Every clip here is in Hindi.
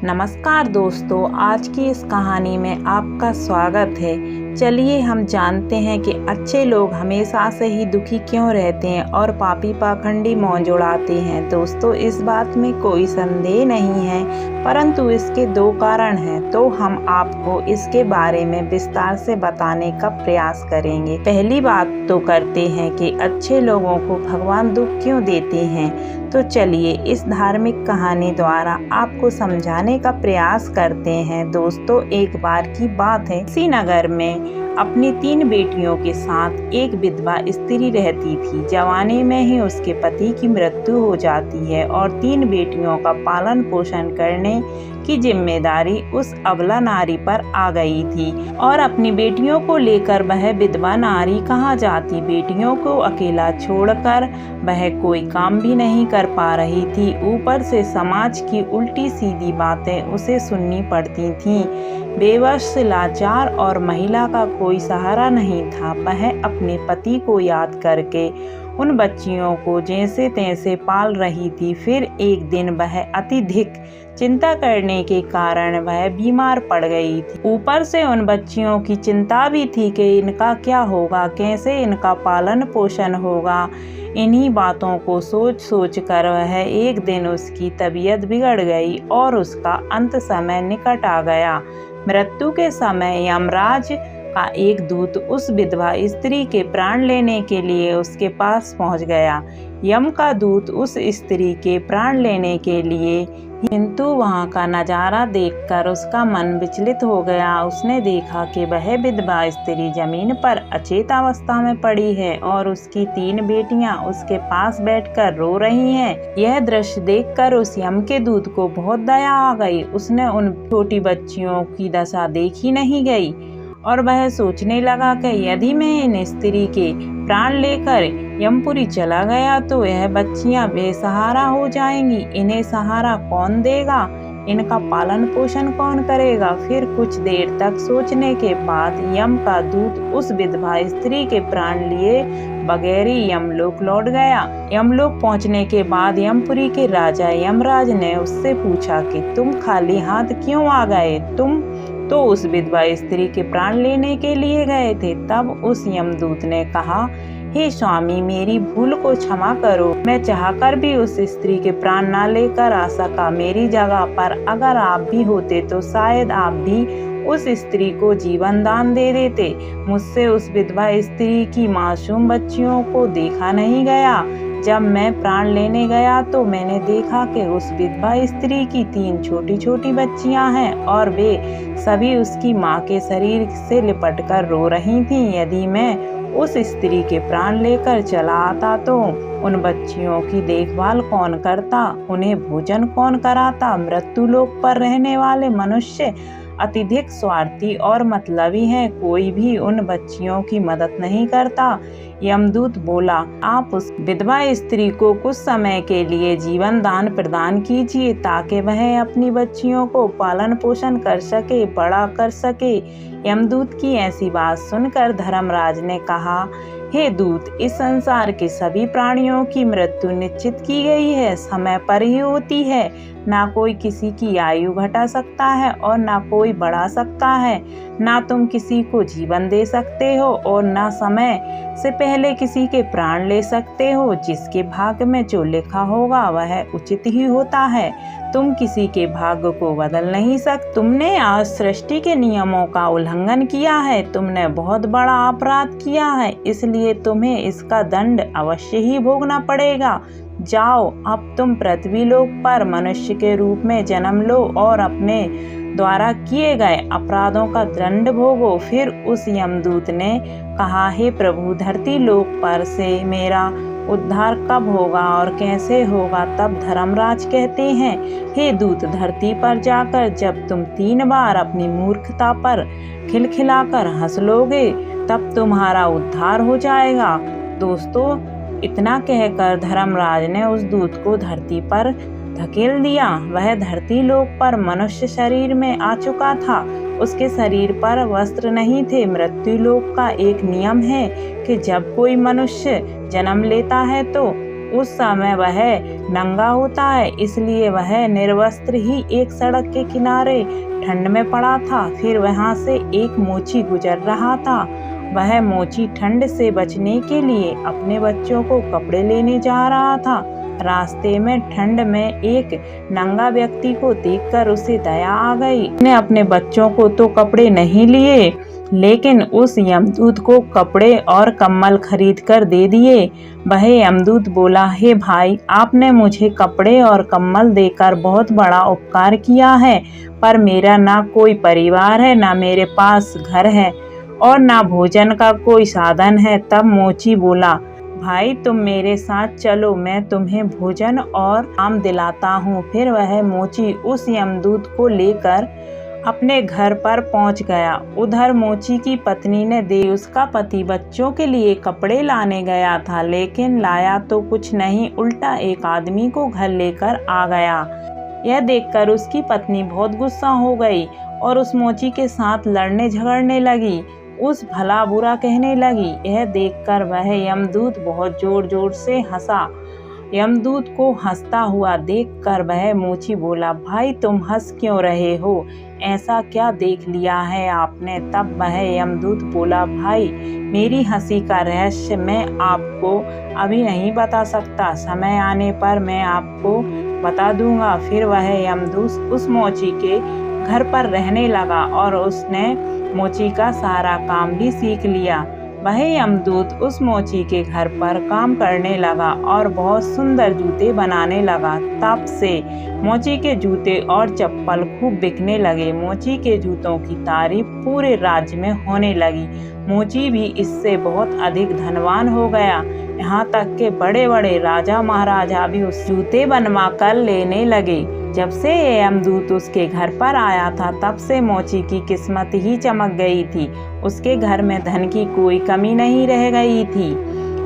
नमस्कार दोस्तों, आज की इस कहानी में आपका स्वागत है। चलिए हम जानते हैं कि अच्छे लोग हमेशा से ही दुखी क्यों रहते हैं और पापी पाखंडी मौज उड़ाते हैं। दोस्तों, इस बात में कोई संदेह नहीं है, परंतु इसके दो कारण हैं, तो हम आपको इसके बारे में विस्तार से बताने का प्रयास करेंगे। पहली बात तो करते हैं कि अच्छे लोगों को भगवान दुख क्यों देते हैं। तो चलिए इस धार्मिक कहानी द्वारा आपको समझाने का प्रयास करते हैं। दोस्तों, एक बार की बात है, श्रीनगर में अपनी 3 बेटियों के साथ एक विधवा स्त्री रहती थी। जवानी में ही उसके पति की मृत्यु हो जाती है और 3 बेटियों का पालन पोषण करने की जिम्मेदारी उस अबला नारी पर आ गई थी और अपनी बेटियों को लेकर वह विधवा नारी कहाँ जाती। बेटियों को अकेला छोड़कर वह कोई काम भी नहीं कर पा रही थी। ऊपर से समाज की उल्टी सीधी बातें उसे सुननी पड़ती थीं। बेबस, लाचार और महिला का कोई सहारा नहीं था। वह अपने पति को याद करके उन बच्चियों को जैसे तैसे पाल रही थी। फिर एक दिन वह अत्यधिक चिंता करने के कारण वह बीमार पड़ गई थी। ऊपर से उन बच्चियों की चिंता भी थी कि इनका क्या होगा, कैसे इनका पालन पोषण होगा। इन्हीं बातों को सोच सोच कर वह एक दिन उसकी तबीयत बिगड़ गई और उसका अंत समय निकट आ गया। मृत्यु के समय यमराज का एक दूत उस विधवा स्त्री के प्राण लेने के लिए उसके पास पहुंच गया। यम का दूत उस स्त्री के प्राण लेने के लिए, किंतु वहां का नजारा देखकर उसका मन विचलित हो गया। उसने देखा कि वह विधवा स्त्री जमीन पर अचेत अवस्था में पड़ी है और उसकी 3 बेटियां उसके पास बैठकर रो रही हैं। यह दृश्य देखकर उस यम के दूत को बहुत दया आ गई। उसने उन छोटी बच्चियों की दशा देखी नहीं गई और वह सोचने लगा कि यदि मैं इन स्त्री के प्राण लेकर यमपुरी चला गया तो यह बच्चियां बेसहारा हो जाएंगी। इन्हें सहारा कौन देगा, इनका पालन पोषण कौन करेगा। फिर कुछ देर तक सोचने के बाद यम का दूत उस विधवा स्त्री के प्राण लिए बगैर ही यमलोक लौट गया। यमलोक पहुंचने के बाद यमपुरी के राजा यमराज ने उससे पूछा कि तुम खाली हाथ क्यों आ गए, तुम तो उस विधवा स्त्री के प्राण लेने के लिए गए थे। तब उस यमदूत ने कहा, हे स्वामी, मेरी भूल को क्षमा करो। मैं चाहकर भी उस स्त्री के प्राण न लेकर आ सका। मेरी जगह पर अगर आप भी होते तो शायद आप भी उस स्त्री को जीवन दान दे देते। मुझसे उस विधवा स्त्री की मासूम बच्चियों को देखा नहीं गया। जब मैं प्राण लेने गया तो मैंने देखा कि उस विधवा स्त्री की 3 छोटी छोटी बच्चियां हैं और वे सभी उसकी माँ के शरीर से लिपटकर रो रही थीं। यदि मैं उस स्त्री के प्राण लेकर चला आता तो उन बच्चियों की देखभाल कौन करता, उन्हें भोजन कौन कराता। मृत्यु लोक पर रहने वाले मनुष्य अत्यधिक स्वार्थी और मतलबी हैं, कोई भी उन बच्चियों की मदद नहीं करता। यमदूत बोला, आप उस विधवा स्त्री को कुछ समय के लिए जीवन दान प्रदान कीजिए ताकि वह अपनी बच्चियों को पालन पोषण कर सके, बड़ा कर सके। यमदूत की ऐसी बात सुनकर धर्मराज ने कहा, हे दूत, इस संसार के सभी प्राणियों की मृत्यु निश्चित की गई है, समय पर ही होती है। ना कोई किसी की आयु घटा सकता है और ना कोई बढ़ा सकता है। ना तुम किसी को जीवन दे सकते हो और ना समय से पहले किसी के प्राण ले सकते हो। जिसके भाग्य में जो लिखा होगा वह उचित ही होता है। तुम किसी के भाग्य को बदल नहीं सकते। तुमने आज सृष्टि के नियमों का उल्लंघन किया है। तुमने बहुत बड़ा अपराध किया है, इसलिए तुम्हें इसका दंड अवश्य ही भोगना पड़ेगा। जाओ, अब तुम पृथ्वी लोक पर मनुष्य के रूप में जन्म लो और अपने द्वारा किए गए अपराधों का दंड भोगो। फिर उस यमदूत ने कहा, हे प्रभु, धरती लोक पर से मेरा उद्धार कब होगा और कैसे होगा। तब धर्मराज कहते हैं, हे दूत, धरती पर जाकर जब तुम 3 बार अपनी मूर्खता पर खिलखिलाकर हंस लोगे तब तुम्हारा उद्धार हो जाएगा। दोस्तों, इतना कहकर धर्मराज ने उस दूत को धरती पर धकेल दिया। वह धरती लोक पर मनुष्य शरीर में आ चुका था। उसके शरीर पर वस्त्र नहीं थे। मृत्यु लोक का एक नियम है कि जब कोई मनुष्य जन्म लेता है तो उस समय वह नंगा होता है, इसलिए वह निर्वस्त्र ही एक सड़क के किनारे ठंड में पड़ा था। फिर वहां से एक मोची गुजर रहा था। वह मोची ठंड से बचने के लिए अपने बच्चों को कपड़े लेने जा रहा था। रास्ते में ठंड में एक नंगा व्यक्ति को देखकर उसे दया आ गई। उसने अपने बच्चों को तो कपड़े नहीं लिए, लेकिन उस यमदूत को कपड़े और कम्बल खरीद कर दे दिए। वह यमदूत बोला, हे भाई, आपने मुझे कपड़े और कम्बल देकर बहुत बड़ा उपकार किया है, पर मेरा ना कोई परिवार है, ना मेरे पास घर है और ना भोजन का कोई साधन है। तब मोची बोला, भाई तुम मेरे साथ चलो, मैं तुम्हें भोजन और आम दिलाता हूँ। फिर वह मोची उस यमदूत को लेकर अपने घर पर पहुंच गया। उधर मोची की पत्नी ने उसका पति बच्चों के लिए कपड़े लाने गया था, लेकिन लाया तो कुछ नहीं, उल्टा एक आदमी को घर लेकर आ गया। यह देखकर उसकी पत्नी बहुत गुस्सा हो गई और उस मोची के साथ लड़ने झगड़ने लगी, उस भला बुरा कहने लगी। यह देखकर वह यमदूत बहुत जोर जोर से हंसा। यमदूत को हंसता हुआ देखकर वह मोची बोला, भाई तुम हंस क्यों रहे हो, ऐसा क्या देख लिया है आपने? तब वह यमदूत बोला, भाई मेरी हंसी का रहस्य मैं आपको अभी नहीं बता सकता, समय आने पर मैं आपको बता दूंगा। फिर वह यमदूत उस मोची के घर पर रहने लगा और उसने मोची का सारा काम भी सीख लिया। वह यमदूत उस मोची के घर पर काम करने लगा और बहुत सुंदर जूते बनाने लगा। तब से मोची के जूते और चप्पल खूब बिकने लगे। मोची के जूतों की तारीफ पूरे राज्य में होने लगी। मोची भी इससे बहुत अधिक धनवान हो गया, यहाँ तक के बड़े बड़े राजा महाराजा भी उस जूते बनवा कर लेने लगे। जब से ये यमदूत उसके घर पर आया था, तब से मोची की किस्मत ही चमक गई थी। उसके घर में धन की कोई कमी नहीं रह गई थी।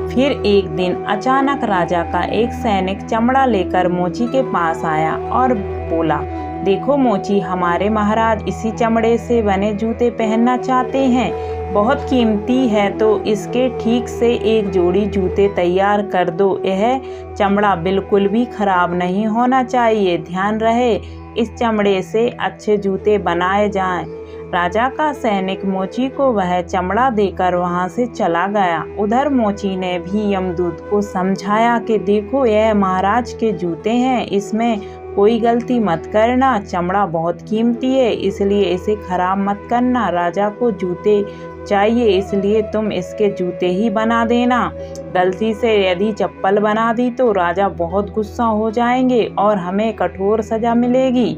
फिर एक दिन अचानक राजा का एक सैनिक चमड़ा लेकर मोची के पास आया और बोला, देखो मोची, हमारे महाराज इसी चमड़े से बने जूते पहनना चाहते हैं, बहुत कीमती है, तो इसके ठीक से एक जोड़ी जूते तैयार कर दो। यह चमड़ा बिल्कुल भी खराब नहीं होना चाहिए, ध्यान रहे इस चमड़े से अच्छे जूते बनाए जाएं। राजा का सैनिक मोची को वह चमड़ा देकर वहां से चला गया। उधर मोची ने भी यमदूत को समझाया कि देखो, यह महाराज के जूते हैं, इसमें कोई गलती मत करना, चमड़ा बहुत कीमती है, इसलिए इसे खराब मत करना। राजा को जूते चाहिए, इसलिए तुम इसके जूते ही बना देना। गलती से यदि चप्पल बना दी तो राजा बहुत गुस्सा हो जाएंगे और हमें कठोर सजा मिलेगी।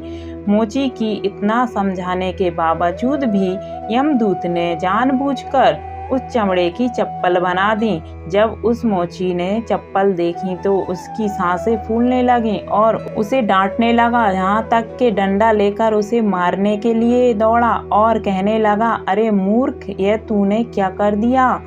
मोची की इतना समझाने के बावजूद भी यमदूत ने जानबूझकर उस चमड़े की चप्पल बना दी। जब उस मोची ने चप्पल देखी तो उसकी सांसें फूलने लगीं और उसे डांटने लगा, यहाँ तक के डंडा लेकर उसे मारने के लिए दौड़ा और कहने लगा, अरे मूर्ख, यह तूने क्या कर दिया?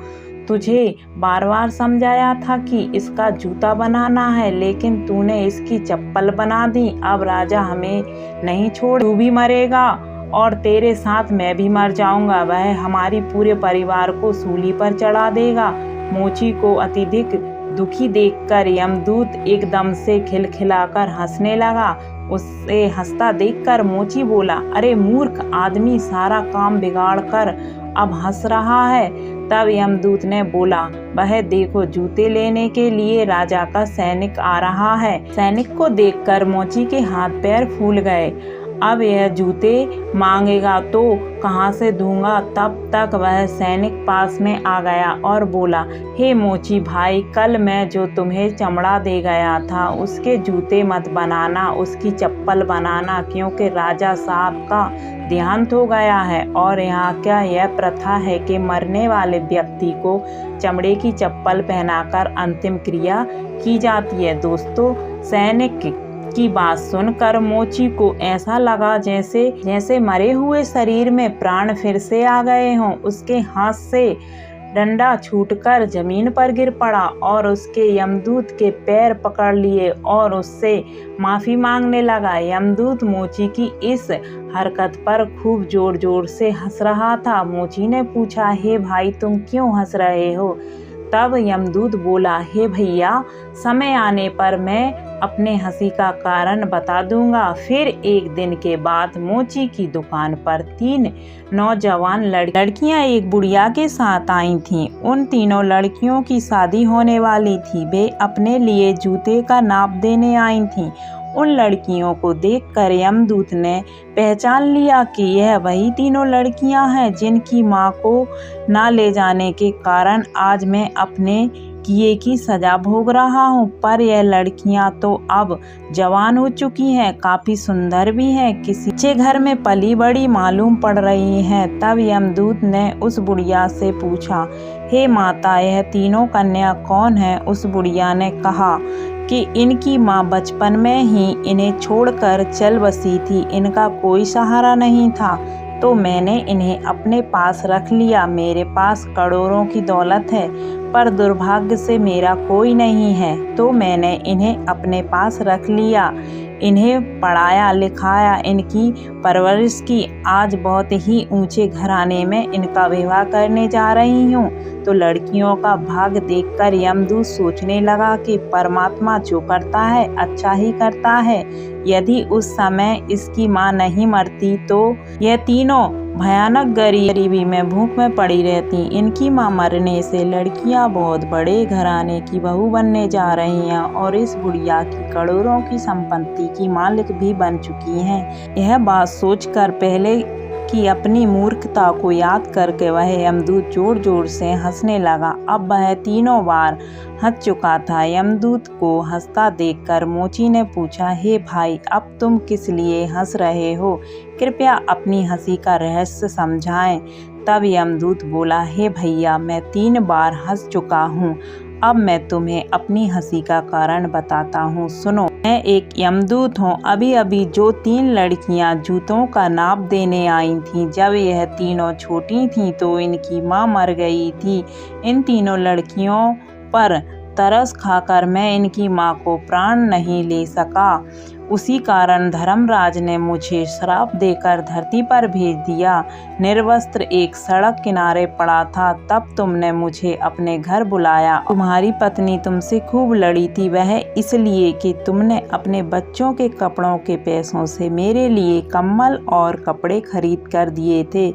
तुझे बार बार समझाया था कि इसका जूता बनाना है, लेकिन तूने इसकी चप्पल बना दी। अब राजा हमें नहीं छोड़, तू भी मरेगा और तेरे साथ मैं भी मर जाऊंगा। वह हमारी पूरे परिवार को सूली पर चढ़ा देगा। मोची को अत्यधिक दुखी देखकर यमदूत एकदम से खिलखिलाकर हंसने लगा। उसे हंसता देखकर मोची बोला, अरे मूर्ख आदमी, सारा काम बिगाड़ कर अब हंस रहा है। तब यमदूत ने बोला, वह देखो, जूते लेने के लिए राजा का सैनिक आ रहा है। सैनिक को देखकर मोची के हाथ पैर फूल गए। अब यह जूते मांगेगा तो कहाँ से दूंगा? तब तक वह सैनिक पास में आ गया और बोला, हे मोची भाई, कल मैं जो तुम्हें चमड़ा दे गया था उसके जूते मत बनाना, उसकी चप्पल बनाना, क्योंकि राजा साहब का देहांत हो गया है और यहाँ क्या यह प्रथा है कि मरने वाले व्यक्ति को चमड़े की चप्पल पहनाकर अंतिम क्रिया की जाती है। दोस्तों, सैनिक की बात सुनकर मोची को ऐसा लगा जैसे मरे हुए शरीर में प्राण फिर से आ गए हों। उसके हाथ से डंडा छूटकर जमीन पर गिर पड़ा और उसके यमदूत के पैर पकड़ लिए और उससे माफी मांगने लगा। यमदूत मोची की इस हरकत पर खूब जोर जोर से हंस रहा था। मोची ने पूछा, हे भाई, तुम क्यों हंस रहे हो? तब यमदूत बोला, हे भैया, समय आने पर मैं अपने हंसी का कारण बता दूंगा। फिर एक दिन के बाद मोची की दुकान पर 3 नौजवान लड़कियां एक बुढ़िया के साथ आई थीं। उन तीनों लड़कियों की शादी होने वाली थी। वे अपने लिए जूते का नाप देने आई थीं। उन लड़कियों को देखकर यमदूत ने पहचान लिया कि यह वही तीनों लड़कियां हैं जिनकी मां को ना ले जाने के कारण आज मैं अपने किए की सजा भोग रहा हूँ। पर यह लड़कियां तो अब जवान हो चुकी हैं, काफी सुंदर भी हैं, किसी अच्छे घर में पली बड़ी मालूम पड़ रही हैं। तब यमदूत ने उस बुढ़िया से पूछा, हे माता, यह तीनों कन्या कौन है? उस बुढ़िया ने कहा कि इनकी माँ बचपन में ही इन्हें छोड़कर चल बसी थी। इनका कोई सहारा नहीं था तो मैंने इन्हें अपने पास रख लिया। मेरे पास करोड़ों की दौलत है पर दुर्भाग्य से मेरा कोई नहीं है, तो मैंने इन्हें अपने पास रख लिया। इन्हें पढ़ाया लिखाया, इनकी परवरिश की। आज बहुत ही ऊंचे घराने में इनका विवाह करने जा रही हूँ। तो लड़कियों का भाग देखकर यमदूत सोचने लगा कि परमात्मा जो करता है अच्छा ही करता है। यदि उस समय इसकी माँ नहीं मरती तो यह तीनों भयानक गरीबी में भूख में पड़ी रहती। इनकी माँ मरने से लड़कियां बहुत बड़े घराने की बहू बनने जा रही हैं और इस बुढ़िया की करोड़ों की संपत्ति की मालिक भी बन चुकी हैं। यह बात सोचकर पहले की अपनी मूर्खता को याद करके वह यमदूत जोर जोर से हंसने लगा। अब वह तीनों बार हंस चुका था। यमदूत को हंसता देखकर मोची ने पूछा, हे भाई, अब तुम किस लिए हंस रहे हो? कृपया अपनी हंसी का रहस्य समझाएं। तब यमदूत बोला, हे भैया, मैं 3 बार हंस चुका हूँ। अब मैं तुम्हें अपनी हंसी का कारण बताता हूँ, सुनो। मैं एक यमदूत हूँ। अभी अभी जो 3 लड़कियाँ जूतों का नाप देने आई थीं, जब यह तीनों छोटी थीं तो इनकी माँ मर गई थी। इन तीनों लड़कियों पर तरस खाकर मैं इनकी माँ को प्राण नहीं ले सका। उसी कारण धर्मराज ने मुझे श्राप देकर धरती पर भेज दिया। निर्वस्त्र एक सड़क किनारे पड़ा था, तब तुमने मुझे अपने घर बुलाया। तुम्हारी पत्नी तुमसे खूब लड़ी थी, वह इसलिए कि तुमने अपने बच्चों के कपड़ों के पैसों से मेरे लिए कम्बल और कपड़े खरीद कर दिए थे।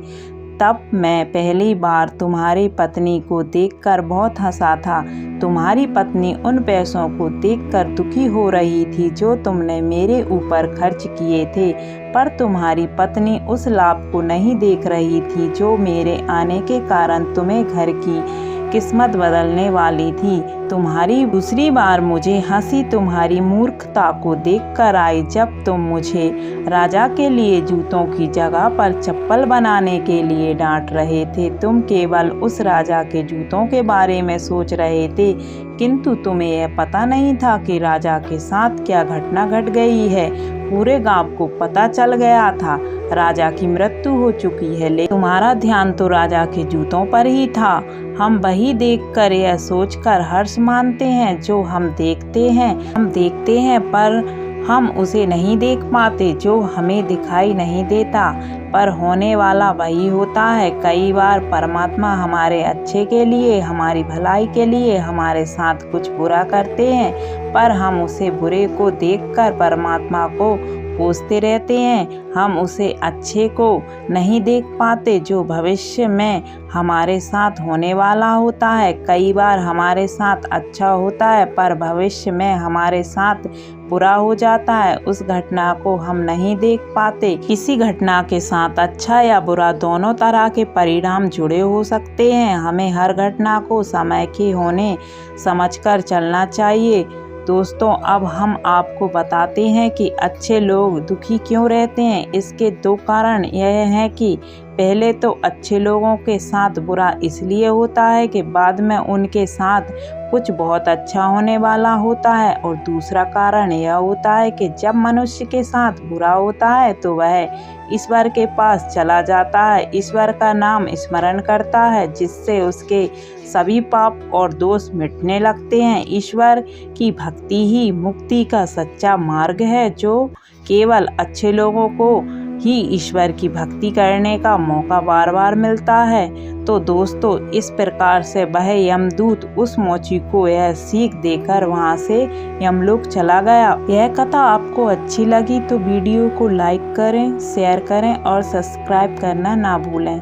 तब मैं पहली बार तुम्हारी पत्नी को देखकर बहुत हंसा था। तुम्हारी पत्नी उन पैसों को देखकर दुखी हो रही थी जो तुमने मेरे ऊपर खर्च किए थे, पर तुम्हारी पत्नी उस लाभ को नहीं देख रही थी जो मेरे आने के कारण तुम्हें घर की किस्मत बदलने वाली थी। तुम्हारी दूसरी बार मुझे हंसी तुम्हारी मूर्खता को देखकर आई, जब तुम मुझे राजा के लिए जूतों की जगह पर चप्पल बनाने के लिए डांट रहे थे। तुम केवल उस राजा के जूतों के बारे में सोच रहे थे, किंतु तुम्हें यह पता नहीं था कि राजा के साथ क्या घटना घट गई है। पूरे गांव को पता चल गया था, राजा की मृत्यु हो चुकी है, लेकिन तुम्हारा ध्यान तो राजा के जूतों पर ही था। हम वही देखकर यह सोचकर हर्ष मानते हैं जो हम देखते हैं पर हम उसे नहीं देख पाते जो हमें दिखाई नहीं देता, पर होने वाला वही होता है। कई बार परमात्मा हमारे अच्छे के लिए, हमारी भलाई के लिए हमारे साथ कुछ बुरा करते हैं, पर हम उसे बुरे को देखकर परमात्मा को कोसते रहते हैं। हम उसे अच्छे को नहीं देख पाते जो भविष्य में हमारे साथ होने वाला होता है। कई बार हमारे साथ अच्छा होता है पर भविष्य में हमारे साथ बुरा हो जाता है। उस घटना को हम नहीं देख पाते। किसी घटना के साथ अच्छा या बुरा दोनों तरह के परिणाम जुड़े हो सकते हैं। हमें हर घटना को समय के होने समझकर चलना चाहिए। दोस्तों, अब हम आपको बताते हैं कि अच्छे लोग दुखी क्यों रहते हैं। इसके 2 कारण यह हैं कि पहले तो अच्छे लोगों के साथ बुरा इसलिए होता है कि बाद में उनके साथ कुछ बहुत अच्छा होने वाला होता है, और दूसरा कारण यह होता है कि जब मनुष्य के साथ बुरा होता है तो वह ईश्वर के पास चला जाता है, ईश्वर का नाम स्मरण करता है, जिससे उसके सभी पाप और दोष मिटने लगते हैं। ईश्वर की भक्ति ही मुक्ति का सच्चा मार्ग है, जो केवल अच्छे लोगों को ही ईश्वर की भक्ति करने का मौका बार बार मिलता है। तो दोस्तों, इस प्रकार से वह यमदूत उस मोची को यह सीख देकर वहां से यमलोक चला गया। यह कथा आपको अच्छी लगी तो वीडियो को लाइक करें, शेयर करें और सब्सक्राइब करना ना भूलें।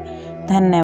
धन्यवाद।